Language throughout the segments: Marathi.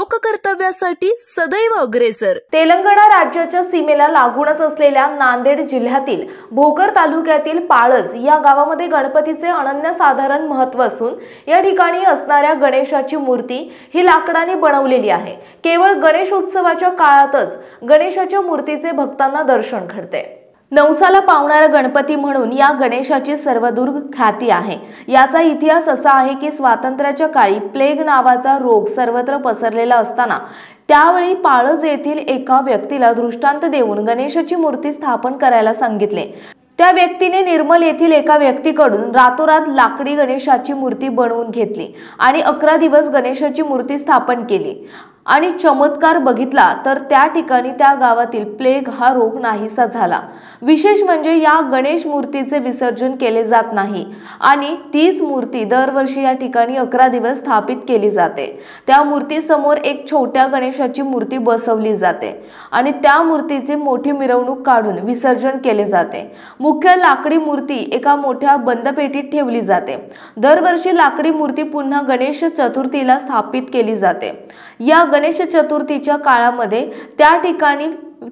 लोककर्तव्यासाठी सदैव अग्रेसर। तेलंगणा राज्याच्या सीमेला लागूनच असलेल्या नांदेड जिल्ह्यातील भोकर तालुक्यातील पाळज या गावामध्ये गणपतीचे अनन्यसाधारण महत्त्व असून या ठिकाणी असणाऱ्या गणेशाची मूर्ती ही लाकडाने बनवलेली आहे। केवळ गणेश उत्सवाच्या काळातच गणेशाच्या मूर्तीचे भक्तांना दर्शन घडते। नवसाला पावणारा गणपती म्हणून या गणेशाची सर्वदूर ख्याती आहे। याचा इतिहास असा आहे की स्वातंत्र्याच्या काळी प्लेग नावाचा रोग सर्वत्र पसरलेला असताना त्यावेळी पाळज येथील एका व्यक्तीला दृष्टांत देऊन गणेशाची मूर्ती स्थापन करायला सांगितले। त्या व्यक्तीने निर्मल येथील एका व्यक्तीकडून रातोरात लाकडी गणेशाची मूर्ती बनवून घेतली आणि 11 दिवस गणेशाची मूर्ती स्थापन केली आणि चमत्कार बघितला तर त्या ठिकाणी त्या गावातील प्लेग हा रोग नाहीसा झाला। विशेष म्हणजे या गणेश मूर्तीचे विसर्जन केले जात नाही आणि तीच मूर्ती दरवर्षी या ठिकाणी 11 दिवस स्थापित केली जाते। त्या मूर्तीसमोर एक छोट्या गणेशाची मूर्ती बसवली जाते आणि त्या मूर्तीची मोठी मिरवणूक काढून विसर्जन केले जाते। मुख्य लाकडी मूर्ती एका मोठ्या बंद पेटीत ठेवली जाते। दरवर्षी लाकडी मूर्ती पुन्हा गणेश चतुर्थीला स्थापित केली जाते। या गणेश चतुर्थीच्या काळामध्ये त्या ठिकाणी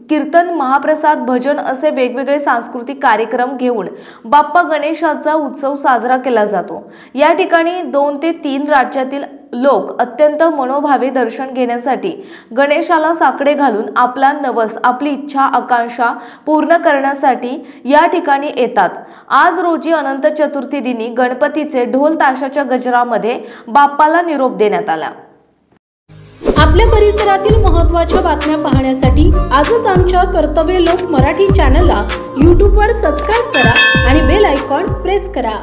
कीर्तन, महाप्रसाद, भजन असे वेगवेगळे सांस्कृतिक कार्यक्रम घेऊन बाप्पा गणेशाचा उत्सव साजरा केला जातो। या ठिकाणी 2 ते 3 राज्यातील लोक अत्यंत मनोभावे दर्शन घेण्यासाठी गणेशाला साकडे घालून आपला नवस, आपली इच्छा, आकांक्षा पूर्ण करण्यासाठी या ठिकाणी येतात। आज रोजी अनंत चतुर्थी दिनी गणपतीचे ढोल ताशाच्या गजरामध्ये बाप्पाला निरोप देण्यात आला। आपल्या परिसरातील महत्त्वाच्या बातम्या पाहण्यासाठी आजच आमच्या कर्तव्य लोक मराठी चॅनलला YouTube वर सबस्क्राइब करा आणि बेल आयकॉन प्रेस करा।